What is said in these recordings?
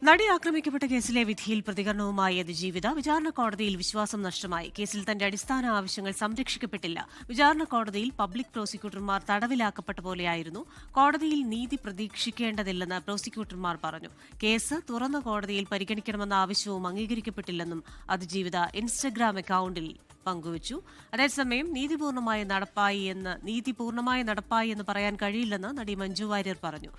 നടി ആക്രമിക്കപ്പെട്ട കേസിലെ വിധിയിൽ പ്രതികരണവുമായി അതിജീവിത വിചാരണ കോടതിയിൽ വിശ്വാസം നഷ്ടമായി. കേസിൽ തന്റെ അടിസ്ഥാന ആവശ്യങ്ങൾ സംരക്ഷിക്കപ്പെട്ടില്ല. വിചാരണ കോടതിയിൽ പബ്ലിക് പ്രോസിക്യൂട്ടർമാർ തടവിലാക്കപ്പെട്ട പോലെയായിരുന്നു. കോടതിയിൽ നീതി പ്രതീക്ഷിക്കേണ്ടതില്ലെന്ന് പ്രോസിക്യൂട്ടർമാർ പറഞ്ഞു. കേസ് തുറന്ന കോടതിയിൽ പരിഗണിക്കണമെന്ന ആവശ്യവും അംഗീകരിക്കപ്പെട്ടില്ലെന്നും അതിജീവിത ഇൻസ്റ്റഗ്രാം അക്കൌണ്ടിൽ പങ്കുവച്ചു. അതേസമയം നീതി പൂർണ്ണമായി നടപ്പായി എന്ന് പറയാൻ കഴിയില്ലെന്ന് നടി മഞ്ജു വാര്യർ പറഞ്ഞു.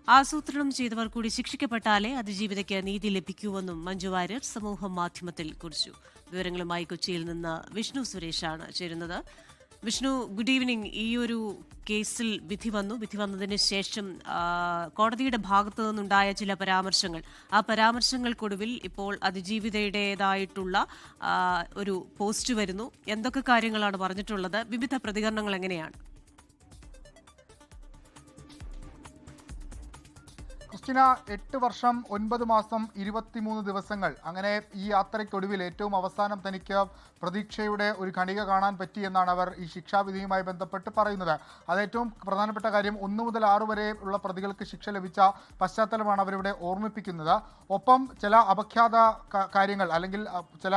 ആസൂത്രണം ചെയ്തവർ കൂടി ശിക്ഷിക്കപ്പെട്ടാലേ അതിജീവിതയ്ക്ക് നീതി ലഭിക്കൂവെന്നും മഞ്ജു വാര്യർ സമൂഹ മാധ്യമത്തിൽ കുറിച്ചു. വിവരങ്ങളുമായി കൊച്ചിയിൽ നിന്ന് വിഷ്ണു സുരേഷാണ് ചേരുന്നത്. Vishnu, good evening. ഈ ഒരു കേസിൽ വിധി വന്നതിന് ശേഷം കോടതിയുടെ ഭാഗത്തു നിന്നുണ്ടായ ചില പരാമർശങ്ങൾ, ആ പരാമർശങ്ങൾക്കൊടുവിൽ ഇപ്പോൾ അതിജീവിതയുടേതായിട്ടുള്ള ഒരു പോസ്റ്റ് വരുന്നു. എന്തൊക്കെ കാര്യങ്ങളാണ് പറഞ്ഞിട്ടുള്ളത്? വിവിധ പ്രതികരണങ്ങൾ എങ്ങനെയാണ്? ക്രിസ്റ്റിന, 8 വർഷം 9 മാസം 23 ദിവസങ്ങൾ, അങ്ങനെ ഈ യാത്രയ്ക്കൊടുവിൽ ഏറ്റവും അവസാനം തനിക്ക് പ്രതീക്ഷയുടെ ഒരു കണിക കാണാൻ പറ്റിയെന്നാണ് അവർ ഈ ശിക്ഷാവിധിയുമായി ബന്ധപ്പെട്ട് പറയുന്നത്. അത് ഏറ്റവും പ്രധാനപ്പെട്ട കാര്യം, 1 മുതൽ 6 വരെ ഉള്ള പ്രതികൾക്ക് ശിക്ഷ ലഭിച്ച പശ്ചാത്തലമാണ് അവരിവിടെ ഓർമ്മിപ്പിക്കുന്നത്. ഒപ്പം ചില അപഖ്യാത കാര്യങ്ങൾ അല്ലെങ്കിൽ ചില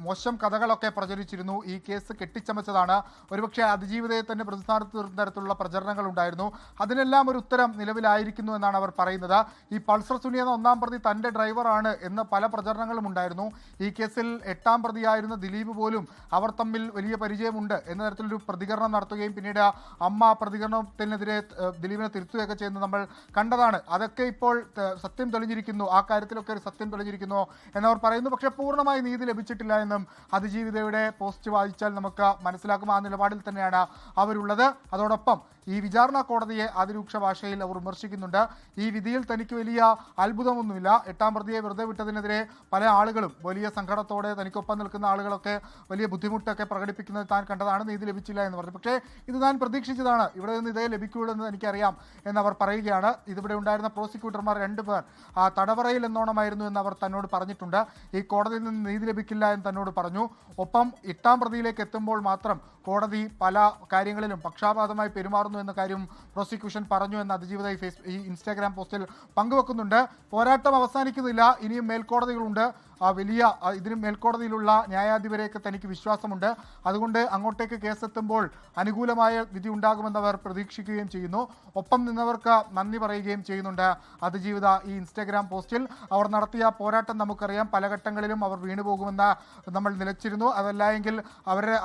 മോശം കഥകളൊക്കെ പ്രചരിച്ചിരുന്നു. ഈ കേസ് കെട്ടിച്ചമച്ചതാണ്, ഒരുപക്ഷെ അതിജീവിതയെ തന്നെ പ്രതിസ്ഥാനത്ത് നിർത്തുന്ന തരത്തിലുള്ള പ്രചരണങ്ങൾ ഉണ്ടായിരുന്നു. അതിനെല്ലാം ഒരു ഉത്തരം നിലവിലായിരിക്കുന്നു എന്നാണ് അവർ പറയുന്നത്. ഈ പൾസർ സുനി എന്ന 1-ാം പ്രതി തന്റെ ഡ്രൈവറാണ് എന്ന് പല പ്രചരണങ്ങളും ഉണ്ടായിരുന്നു. ഈ കേസിൽ 8-ാം പ്രതിയായിരുന്ന ദിലീപ് പോലും അവർ തമ്മിൽ വലിയ പരിചയമുണ്ട് എന്ന തരത്തിലൊരു പ്രതികരണം നടത്തുകയും പിന്നീട് അമ്മ പ്രതികരണത്തിനെതിരെ ദിലീപിനെ തിരുത്തുകയൊക്കെ ചെയ്യുന്നത് നമ്മൾ കണ്ടതാണ്. അതൊക്കെ ഇപ്പോൾ സത്യം തെളിഞ്ഞിരിക്കുന്നു, ആ കാര്യത്തിലൊക്കെ ഒരു സത്യം തെളിഞ്ഞിരിക്കുന്നു എന്നവർ പറയുന്നു. പക്ഷേ പൂർണ്ണമായി നീതി ലഭിച്ചിട്ടില്ല എന്നും അതിജീവിതയുടെ പോസ്റ്റ് വായിച്ചാൽ നമുക്ക് മനസ്സിലാക്കും. ആ നിലപാടിൽ തന്നെയാണ് അവരുള്ളത്. അതോടൊപ്പം ഈ വിചാരണ കോടതിയെ അതിരൂക്ഷ ഭാഷയിൽ അവർ വിമർശിക്കുന്നുണ്ട്. ഈ വിധിയിൽ തനിക്ക് വലിയ അത്ഭുതമൊന്നുമില്ല. 8-ാം പ്രതിയെ വെറുതെ വിട്ടതിനെതിരെ പല ആളുകളും വലിയ സങ്കടത്തോടെ, തനിക്കൊപ്പം നിൽക്കുന്ന ആളുകളൊക്കെ വലിയ ബുദ്ധിമുട്ടൊക്കെ പ്രകടിപ്പിക്കുന്നത് താൻ കണ്ടതാണ്, നീതി ലഭിച്ചില്ല എന്ന് പറഞ്ഞു. പക്ഷേ ഇത് താൻ പ്രതീക്ഷിച്ചതാണ്, ഇവിടെ നിന്ന് ഇതേ ലഭിക്കുകയുള്ളൂ എന്ന് എനിക്കറിയാം എന്നവർ പറയുകയാണ്. ഇതിവിടെ ഉണ്ടായിരുന്ന പ്രോസിക്യൂട്ടർമാർ 2 പേർ തടവറയിൽ എന്നോണമായിരുന്നു എന്ന് അവർ തന്നോട് പറഞ്ഞിട്ടുണ്ട്. ഈ കോടതിയിൽ നിന്ന് നീതി ലഭിക്കില്ല എന്ന് തന്നോട് പറഞ്ഞു. ഒപ്പം 8-ാം പ്രതിയിലേക്ക് എത്തുമ്പോൾ മാത്രം കോടതി പല കാര്യങ്ങളിലും പക്ഷാപാതമായി പെരുമാറുന്നു എന്ന കാര്യം പ്രോസിക്യൂഷൻ പറഞ്ഞു എന്ന് അതിജീവിത ഈ ഇൻസ്റ്റാഗ്രാം പോസ്റ്റിൽ പങ്കുവെക്കുന്നുണ്ട്. പോരാട്ടം അവസാനിക്കുന്നില്ല, ഇനിയും മേൽക്കോടതികളുണ്ട്. ഇതിന് മേൽക്കോടതിയിലുള്ള ന്യായാധിപരെയൊക്കെ തനിക്ക് വിശ്വാസമുണ്ട്. അതുകൊണ്ട് അങ്ങോട്ടേക്ക് കേസെത്തുമ്പോൾ അനുകൂലമായ വിധി ഉണ്ടാകുമെന്നവർ പ്രതീക്ഷിക്കുകയും ചെയ്യുന്നു. ഒപ്പം നിന്നവർക്ക് നന്ദി പറയുകയും ചെയ്യുന്നുണ്ട് അതിജീവിത ഈ ഇൻസ്റ്റാഗ്രാം പോസ്റ്റിൽ. അവർ നടത്തിയ പോരാട്ടം നമുക്കറിയാം, പല ഘട്ടങ്ങളിലും അവർ വീണുപോകുമെന്ന് നമ്മൾ നിലച്ചിരുന്നു. അതല്ല എങ്കിൽ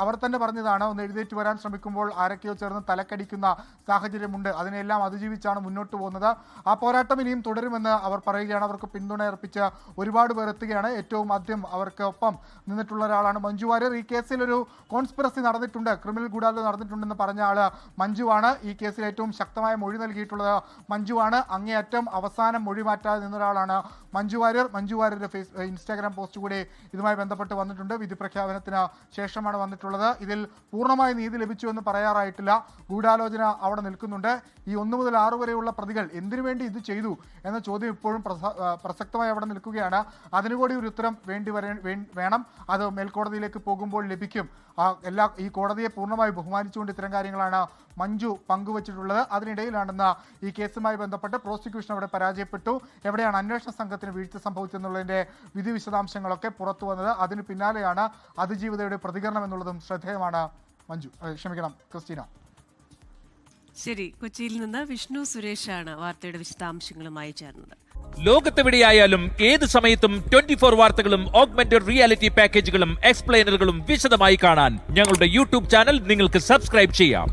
അവർ തന്നെ പറഞ്ഞതാണ്, ഒന്ന് എഴുന്നേറ്റ് വരാൻ ശ്രമിക്കുമ്പോൾ ആരൊക്കെയോ ചേർന്ന് തലക്കടിക്കുന്ന സാഹചര്യമുണ്ട്. അതിനെല്ലാം അതിജീവിച്ചാണ് മുന്നോട്ട് പോകുന്നത്. ആ പോരാട്ടം ഇനിയും തുടരുമെന്ന് അവർ പറയുകയാണ്. അവർക്ക് പിന്തുണ അർപ്പിച്ച് ഒരുപാട് പേർ എത്തുകയാണ്. ഏറ്റവും ആദ്യം അവർക്ക് ഒപ്പം നിന്നിട്ടുള്ള ഒരാളാണ് മഞ്ജു വാര്യർ. ഈ കേസിൽ ഒരു കോൺസ്പിറസി നടന്നിട്ടുണ്ട്, ക്രിമിനൽ ഗൂഢാലോചന നടന്നിട്ടുണ്ടെന്ന് പറഞ്ഞ ആള് മഞ്ജുവാണ്. ഈ കേസിൽ ഏറ്റവും ശക്തമായ മൊഴി നൽകിയിട്ടുള്ളത് മഞ്ജുവാണ്. അങ്ങേയറ്റം അവസാനം മൊഴി മാറ്റാതെ നിന്നൊരാളാണ് മഞ്ജു വാര്യർ. മഞ്ജു വാര്യരുടെ ഇൻസ്റ്റാഗ്രാം പോസ്റ്റ് കൂടി ഇതുമായി ബന്ധപ്പെട്ട് വന്നിട്ടുണ്ട്. വിധി പ്രഖ്യാപനത്തിന് ശേഷമാണ് വന്നിട്ടുള്ളത്. ഇതിൽ പൂർണ്ണമായി നീതി ലഭിച്ചു എന്ന് പറയാറായിട്ടില്ല, ഗൂഢാലോചന അവിടെ നിൽക്കുന്നുണ്ട്. ഈ 1 മുതൽ 6 വരെയുള്ള പ്രതികൾ എന്തിനു വേണ്ടി ഇത് ചെയ്തു എന്ന ചോദ്യം ഇപ്പോഴും പ്രസക്തമായി അവിടെ നിൽക്കുകയാണ്. അതിനുകൂടി ഒരു ഉത്തരം വേണം. അത് മേൽക്കോടതിയിലേക്ക് പോകുമ്പോൾ ലഭിക്കും. ഈ കോടതിയെ പൂർണ്ണമായി ബഹുമാനിച്ചുകൊണ്ട് ഇത്തരം കാര്യങ്ങളാണ് മഞ്ജു പങ്കുവച്ചിട്ടുള്ളത്. അതിനിടയിലാണെന്ന് ഈ കേസുമായി ബന്ധപ്പെട്ട് പ്രോസിക്യൂഷൻ അവിടെ പരാജയപ്പെട്ടു. എവിടെയാണ് അന്വേഷണ സംഘത്തിന് വീഴ്ച സംഭവിച്ചെന്നുള്ളതിന്റെ വിധി വിശദാംശങ്ങളൊക്കെ പുറത്തു വന്നത്. അതിന് പിന്നാലെയാണ് അതിജീവിതയുടെ പ്രതികരണം എന്നുള്ളതും ശ്രദ്ധേയമാണ്. ക്രിസ്റ്റീന. ശരി, കൊച്ചിയിൽ നിന്ന് വിഷ്ണു സുരേഷാണ് വാർത്തയുടെ വിശദാംശങ്ങളുമായി ചേർന്നത്. ലോകത്തെവിടെയായാലും ഏത് സമയത്തും 24 വാർത്തകളും ഓഗ്മെന്റഡ് റിയാലിറ്റി പാക്കേജുകളും എക്സ്പ്ലെയിനറുകളും വിശദമായി കാണാൻ ഞങ്ങളുടെ യൂട്യൂബ് ചാനൽ നിങ്ങൾക്ക് സബ്സ്ക്രൈബ് ചെയ്യാം.